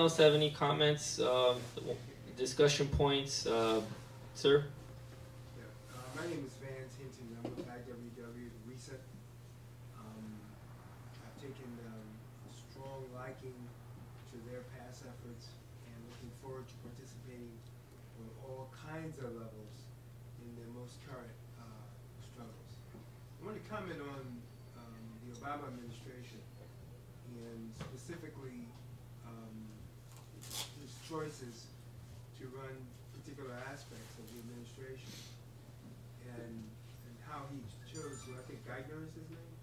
else have any comments, discussion points? Sir? Yeah. My name is Vance Hinton. I'm with I.W.W. Recent. I've taken a strong liking to their past efforts and looking forward to participating on all kinds of levels in their most current struggles. I want to comment on the Obama administration and specifically his choices to run particular aspects of the administration and how he chose, I think Geithner is his name.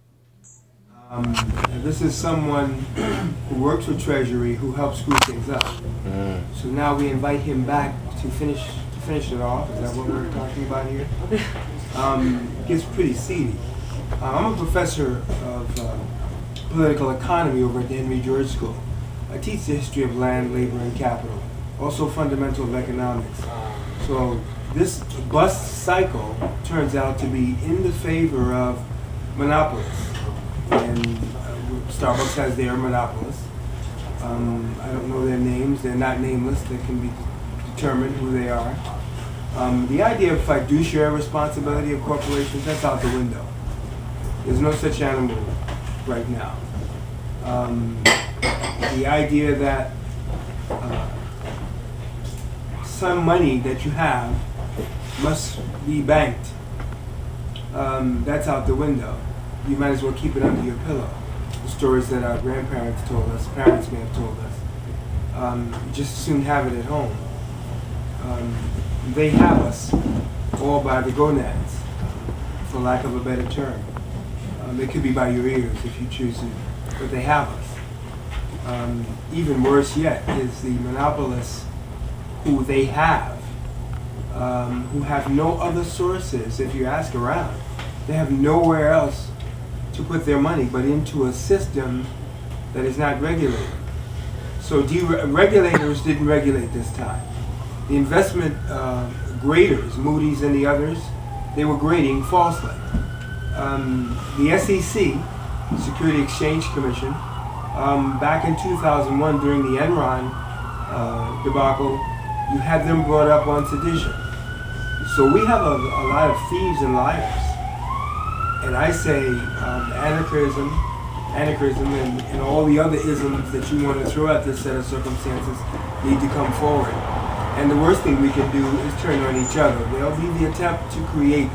And this is someone who works for Treasury who helps screw things up. So now we invite him back to finish it off. Is that what we're talking about here? It gets pretty seedy. I'm a professor of political economy over at the Henry George School. I teach the history of land, labor, and capital, also fundamental of economics. So this bust cycle turns out to be in the favor of monopolists. And Starbucks has their monopolists. I don't know their names. They're not nameless. They can be determined who they are. The idea of fiduciary responsibility of corporations, that's out the window. There's no such animal right now. The idea that some money that you have must be banked, that's out the window. You might as well keep it under your pillow. The stories that our grandparents told us, parents may have told us. You just as soon have it at home. They have us all by the gonads, for lack of a better term. It could be by your ears if you choose to, but they have us. Even worse yet is the monopolists who they have, who have no other sources. If you ask around, they have nowhere else to put their money but into a system that is not regulated. So regulators didn't regulate this time. The investment graders, Moody's and the others, they were grading falsely. The SEC, Security Exchange Commission, back in 2001 during the Enron debacle, you had them brought up on sedition. So we have a lot of thieves and liars. And I say anarchism and all the other isms that you want to throw at this set of circumstances need to come forward. And the worst thing we can do is turn on each other. There'll be the attempt to create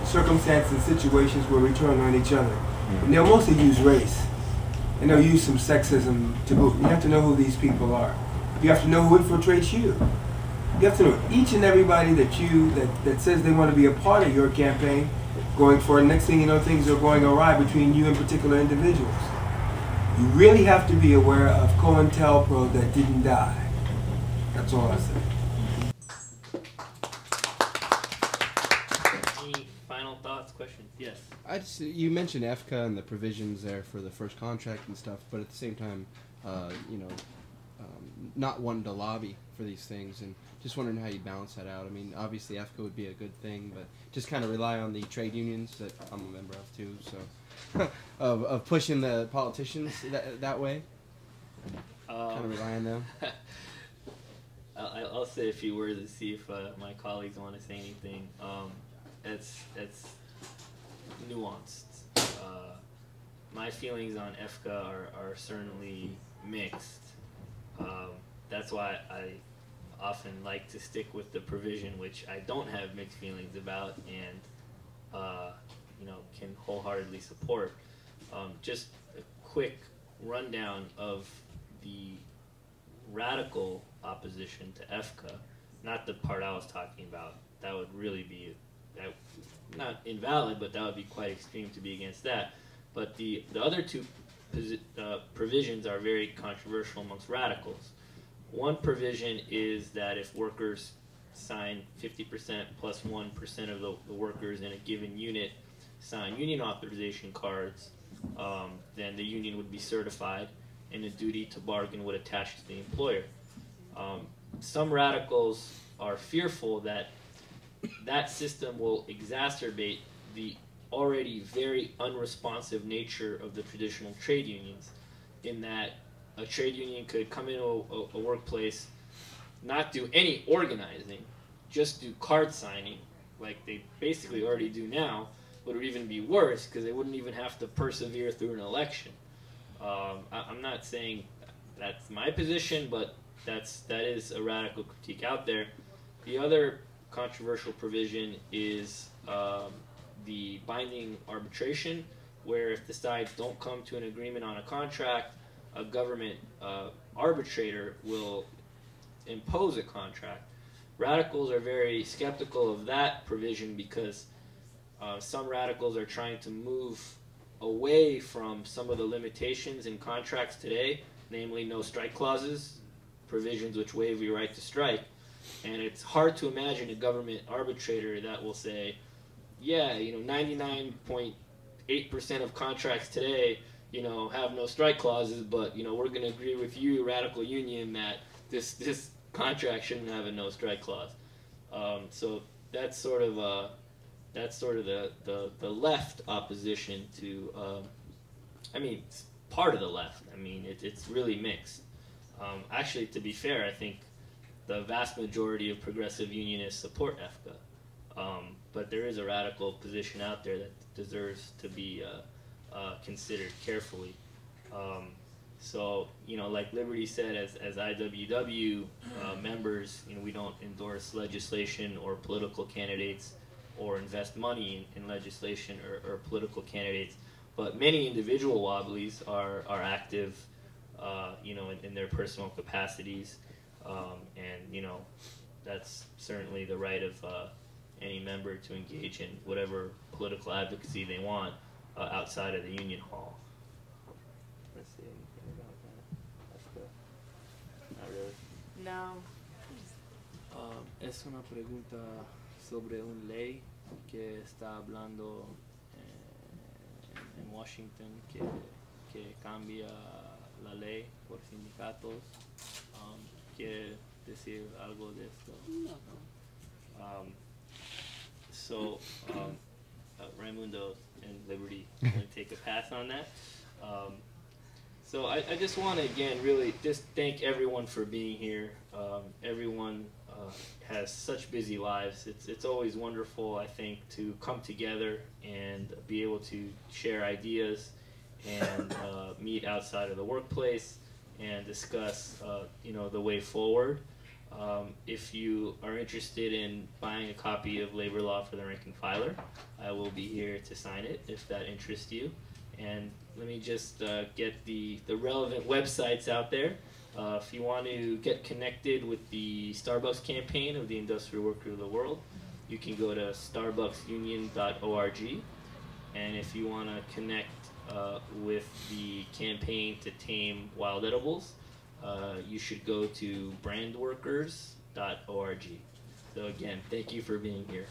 circumstances and situations where we turn on each other. And they'll mostly use race. And they'll use some sexism to boot. You have to know who these people are. You have to know who infiltrates you. You have to know each and everybody that says they want to be a part of your campaign going for it. Next thing you know, things are going awry between you and particular individuals. You really have to be aware of COINTELPRO that didn't die. That's all I say. Any final thoughts, questions? Yes. You mentioned EFCA and the provisions there for the first contract and stuff, but at the same time, not wanting to lobby for these things, and just wondering how you balance that out. I mean, obviously EFCA would be a good thing, but just kind of rely on the trade unions that I'm a member of too, so of pushing the politicians that way. Kind of rely on them. I'll say a few words and see if my colleagues want to say anything. It's nuanced. My feelings on EFCA are certainly mixed. That's why I often like to stick with the provision which I don't have mixed feelings about and can wholeheartedly support. Just a quick rundown of the radical opposition to EFCA, not the part I was talking about. That would really be not invalid, but that would be quite extreme to be against that. But the other two provisions are very controversial amongst radicals. One provision is that if workers sign 50% plus 1% of the workers in a given unit sign union authorization cards, then the union would be certified and a duty to bargain would attach to the employer. Some radicals are fearful that that system will exacerbate the already very unresponsive nature of the traditional trade unions, in that a trade union could come into a workplace, not do any organizing, just do card signing, like they basically already do now, but it would even be worse because they wouldn't even have to persevere through an election. I'm not saying that's my position, but that is a radical critique out there. The other controversial provision is the binding arbitration, where if the sides don't come to an agreement on a contract, a government arbitrator will impose a contract. Radicals are very skeptical of that provision because some radicals are trying to move away from some of the limitations in contracts today, namely no strike clauses, provisions which waive your right to strike. And it's hard to imagine a government arbitrator that will say, yeah, 99.8% of contracts today, have no strike clauses, but, we're going to agree with you, radical union, that this contract shouldn't have a no strike clause. So that's sort of the left opposition to, it's part of the left. It's really mixed. Actually, to be fair, I think the vast majority of progressive unionists support EFCA. But there is a radical position out there that deserves to be considered carefully. So, like Liberty said, as I.W.W. members, we don't endorse legislation or political candidates or invest money in legislation or political candidates. But many individual wobblies are active, in their personal capacities. And, that's certainly the right of any member to engage in whatever political advocacy they want outside of the union hall. Let's see anything about that. That's good. Not really. No. Es una pregunta sobre una ley que está hablando en Washington que cambia la ley por sindicatos. ¿Quiere decir algo de esto? No. So, Raymundo and Liberty going to take a pass on that. So I just want to, again, really just thank everyone for being here. Everyone has such busy lives. It's always wonderful, I think, to come together and be able to share ideas and meet outside of the workplace and discuss, the way forward. If you are interested in buying a copy of Labor Law for the Ranking Filer, I will be here to sign it if that interests you. And let me just get the relevant websites out there. If you want to get connected with the Starbucks campaign of the Industrial Worker of the World, you can go to starbucksunion.org. And if you want to connect with the campaign to tame wild edibles, you should go to brandworkers.org. So again, thank you for being here.